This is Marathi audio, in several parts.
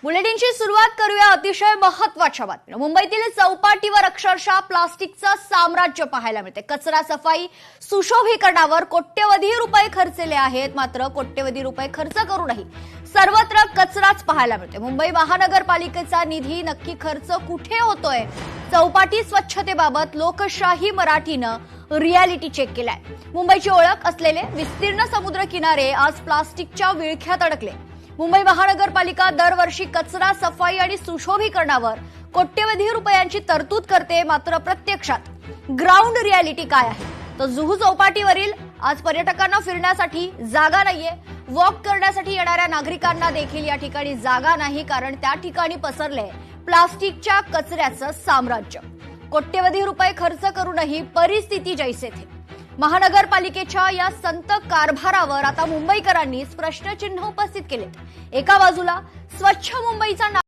बुलेटिनची सुरुवात करूया अतिशय महत्त्वाच्या बातमीने। मुंबईतील चौपाटीवर अक्षरशः प्लास्टिकचं साम्राज्य पाहायला मिळते। कचरा सफाई सुशोभीकरणावर कोट्यवधी रुपये खर्चले आहेत, मात्र कोट्यवधी रुपये खर्च करूनही सर्वत्र कचराच पाहायला मिळते। मुंबई महानगरपालिकेचा निधी नक्की खर्च कुठे होतोय? चौपाटी स्वच्छतेबाबत लोकशाही मराठीनं रियालिटी चेक केलाय। मुंबईची ओळख असलेले विस्तीर्ण समुद्र किनारे आज प्लास्टिकच्या विळख्यात अडकले। मुंबई महानगरपालिका दरवर्षी कचरा सफाई आणि सुशोभीकरणावर कोट्यवधी रुपयांची तरतूद करते, मात्र प्रत्यक्षात ग्राउंड रियालिटी काय आहे? तर जुहू चौपाटीवरील आज पर्यटकांना फिरण्यासाठी जागा नाहीये, वॉक करण्यासाठी येणाऱ्या नागरिकांना देखील या ठिकाणी जागा नाही, कारण त्या ठिकाणी पसरले प्लास्टिकच्या कचऱ्याचं साम्राज्य। कोट्यवधी रुपये खर्च करूनही परिस्थिती जैसे थे। महानगरपालिकेच्या या संत कारभारावर आता मुंबईकरांनीच प्रश्नचिन्ह उपस्थित केलेत। एका बाजूला स्वच्छ मुंबईचा नारा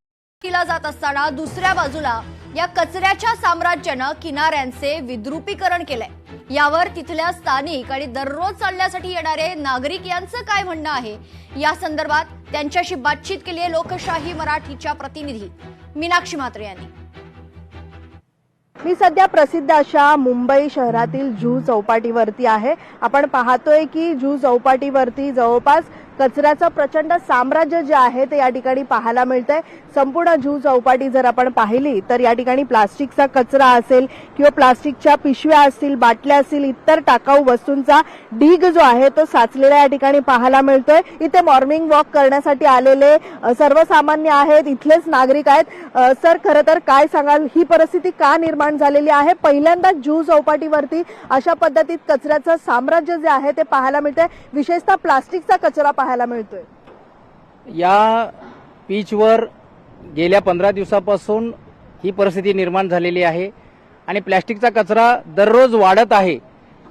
केला जात असताना दुसऱ्या बाजूला या कचऱ्याच्या साम्राज्यानं किनाऱ्यांचे विद्रुपीकरण केलंय। यावर तिथल्या स्थानिक आणि दररोज चालण्यासाठी येणारे नागरिक यांचं काय म्हणणं आहे, या संदर्भात त्यांच्याशी बातचीत केली आहे लोकशाही मराठीच्या प्रतिनिधी मीनाक्षी म्हात्रे यांनी। मी सध्या प्रसिद्ध अशा मुंबई शहरातील जुहू चौपाटीवरती आहे। आपण पाहतोय की जुहू चौपाटीवरती जवळपास कचऱ्याचं प्रचंड साम्राज्य जे आहे ते या ठिकाणी पाहायला मिळतंय। संपूर्ण जुहू चौपाटी जर आपण पाहिली तर या ठिकाणी प्लास्टिकचा कचरा असेल किंवा प्लास्टिकच्या पिशव्या असतील, बाटल्या असतील, इतर टाकाऊ वस्तूंचा ढीग जो आहे तो साचलेला या ठिकाणी पाहायला मिळतोय। इथे मॉर्निंग वॉक करण्यासाठी आलेले सर्वसामान्य आहेत, इथलेच नागरिक आहेत। सर, खरं तर काय सांगाल, ही परिस्थिती का निर्माण झालेली आहे? पहिल्यांदा जुहू चौपाटीवरती अशा पद्धतीत कचऱ्याचं साम्राज्य जे आहे ते पाहायला मिळतंय, विशेषतः प्लास्टिकचा कचरा पाहायला मिळतोय। या बीचवर गेल्या 15 दिवसापासून ही परिस्थिती निर्माण झालेली आहे आणि प्लास्टिकचा कचरा दररोज वाढत आहे।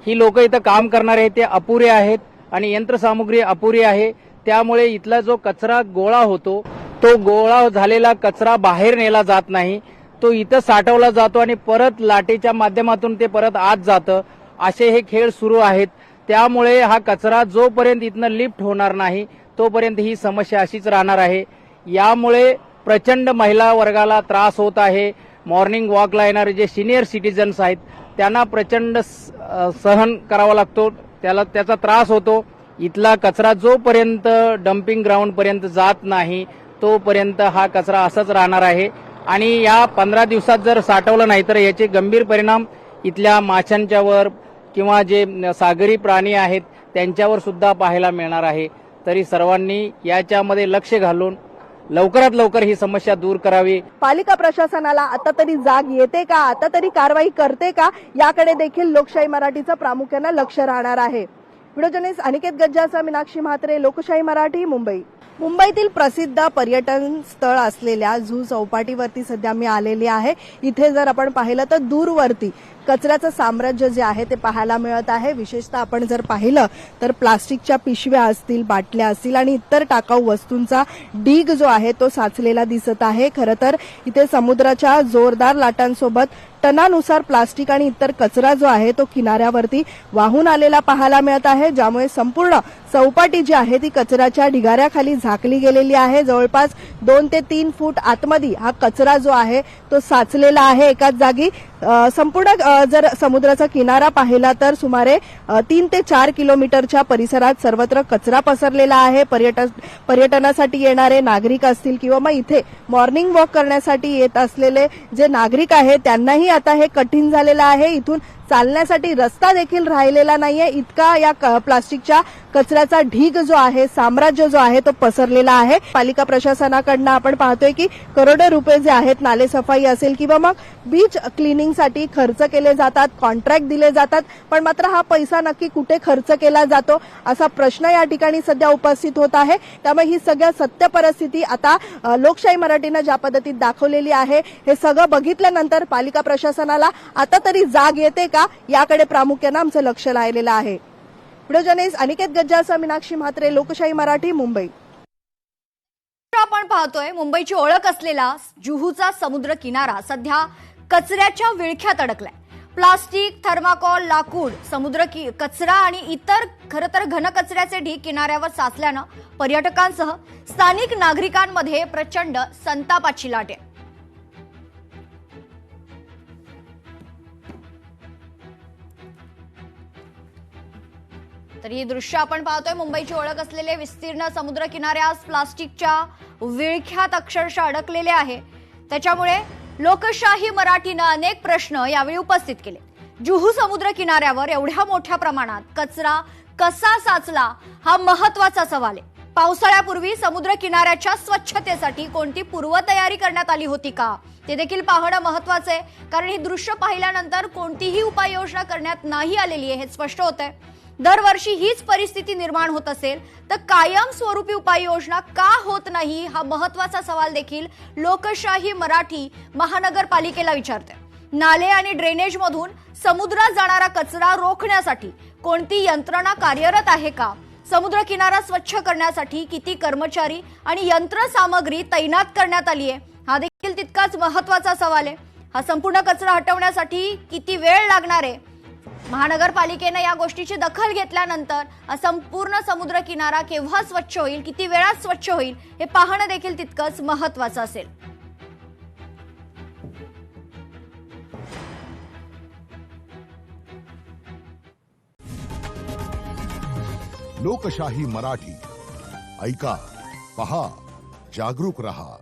ही लोक इथं काम करणारे आहेत ते अपुरे आहेत आणि यंत्रसामुग्री अपुरी आहे, त्यामुळे इथला जो कचरा गोळा होतो तो गोळा झालेला कचरा बाहेर नेला जात नाही, तो इथं साठवला जातो आणि परत लाटेच्या माध्यमातून ते परत आत जातं। असे हे खेळ सुरू आहेत, त्यामुळे हा कचरा जोपर्यंत इथनं लिफ्ट होणार नाही तोपर्यंत ही समस्या अशीच राहणार आहे। यामुळे प्रचंड महिला वर्गाला त्रास होत आहे। मॉर्निंग वॉकला येणारे जे सिनियर सिटीजन्स आहेत त्यांना प्रचंड सहन करावा लागतो, त्याचा त्रास होतो। इथला कचरा जोपर्यंत डम्पिंग ग्राउंड पर्यंत जात नाही तोपर्यंत हा कचरा असाच राहणार आहे आणि या 15 दिवसात जर साठवलं नाही तर याचे गंभीर परिणाम इथल्या माशांच्यावर किंवा जे सागरी प्राणी आहेत त्यांच्यावर सुद्धा पाहायला मिळणार आहे। तरी सर्वांनी याच्यामध्ये लक्ष घालून लवकरात लवकर ही समस्या दूर करावी। पालिका प्रशासनाला आता तरी जाग येते का, आता तरी कारवाई करते का, याकडे देखील लोकशाही मराठीचं प्रामुख्याने लक्ष राहणार आहे। व्हिडिओ जर्नलिस्ट अनिकेत गज्जासह मीनाक्षी म्हात्रे, लोकशाही मराठी, मुंबई। मुंबईतील प्रसिद्ध पर्यटन स्थळ असलेल्या जुहू चौपाटीवरती सध्या मी आलेली आहे। इथे जर आपण पाहिलं तर दूरवरती कचऱ्याचं साम्राज्य जे आहे ते पाहायला मिळत आहे। विशेषतः आपण जर पाहिलं तर प्लास्टिकच्या पिशव्या असतील, बाटल्या असतील आणि इतर टाकाऊ वस्तूंचा ढीग जो आहे तो साचलेला दिसत आहे। खरं तर इथे समुद्राच्या जोरदार लाटांसोबत टनानुसार प्लास्टिक आणि इतर कचरा जो आहे तो किनाऱ्यावरती वाहून आलेला पाहायला मिळत आहे, ज्यामुळे संपूर्ण चौपाटी जी आहे ती कचऱ्याच्या ढिगाऱ्याखाली झाकली गेलेली आहे। जवळपास 2 ते 3 फूट आतमध्ये हा कचरा जो आहे तो साचलेला आहे एकाच जागी। संपूर्ण जर समुद्राचा किनारा पाहिला तर सुमारे 3 ते 4 किलोमीटरच्या परिसरात सर्वत्र कचरा पसरलेला आहे। पर्यटनासाठी येणारे नागरिक असतील किंवा मग इथे मॉर्निंग वॉक करण्यासाठी येत असलेले जे नागरिक आहेत त्यांनाही आता हे कठीण झालेलं आहे। इथून चालण्यासाठी रस्ता देखील राहिलेला नाहीये, इतका या प्लास्टिकच्या कचऱ्याचा ढीग जो आहे, साम्राज्य जो आहे तो पसरलेला आहे। पालिका प्रशासनाकडनं आपण पाहतोय की करोडो रुपये जे आहेत नाले सफाई असेल किंवा मग बीच क्लिनिंगसाठी खर्च केले जातात, कॉन्ट्रॅक्ट दिले जातात, पण मात्र हा पैसा नक्की कुठे खर्च केला जातो असा प्रश्न या ठिकाणी सध्या उपस्थित होत आहे। त्यामुळे ही सगळ्या सत्य परिस्थिती आता लोकशाही मराठीनं ज्या पद्धतीत दाखवलेली आहे, हे सगळं बघितल्यानंतर पालिका प्रशासनाला आता तरी जाग येते का, याकडे प्रामुख्याने आमचं लक्ष लागलेलं आहे। व्हिडिओ जर्नलिस्ट अनिकेत गज्जासह मीनाक्षी म्हात्रे, लोकशाही मराठी, मुंबई। आपण पाहतोय मुंबईची ओळख असलेला जुहूचा समुद्र किनारा सध्या कचऱ्याच्या विळख्यात अडकलाय। प्लास्टिक, थर्माकोल, लाकूड, कचरा आणि इतर खरं तर घनकचऱ्याचे ढीग किनाऱ्यावर साचल्यानं पर्यटकांसह स्थानिक नागरिकांमध्ये प्रचंड संतापाची लाट आहे. तर ही दृश्य आपण पाहतोय. मुंबईची ओळख असलेले विस्तीर्ण समुद्र किनारे आज प्लास्टिकच्या विळख्यात अक्षरशः अडकलेले आहे. त्याच्यामुळे लोकशाही मराठीनं अनेक प्रश्न यावेळी उपस्थित केले. जुहू समुद्र किनाऱ्यावर एवढ्या मोठ्या प्रमाणात कचरा कसा साचला हा महत्वाचा सवाल आहे. पावसाळ्यापूर्वी समुद्र किनाऱ्याच्या स्वच्छतेसाठी कोणती पूर्वतयारी करण्यात आली होती का ते देखील पाहणं महत्वाचं आहे. कारण ही दृश्य पाहिल्यानंतर कोणतीही उपाययोजना करण्यात नाही आलेली आहे हे स्पष्ट होतंय. दरवर्षी हीच परिस्थिती निर्माण होत असेल तर कायमस्वरूपी उपाययोजना का होत नाही हा महत्वाचा सवाल देखील लोकशाही मराठी महानगरपालिकेला विचारते. नाले आणि ड्रेनेज मधून समुद्रात जाणारा कचरा रोखण्यासाठी कोणती यंत्रणा कार्यरत आहे का? समुद्र किनारा स्वच्छ करण्यासाठी किती कर्मचारी आणि यंत्रसामग्री तैनात करण्यात आली आहे हा देखील तितकाच महत्वाचा सवाल आहे. हा संपूर्ण कचरा हटवण्यासाठी किती वेळ लागणार आहे? महानगरपालिकेने या गोष्टीची दखल घेतल्यानंतर हा संपूर्ण समुद्र किनारा केव्हा स्वच्छ होईल, किती वेळात स्वच्छ होईल हे पाहणं देखील तितकंच महत्वाचं असेल. लोकशाही मराठी ऐका, पहा, जागरूक रहा.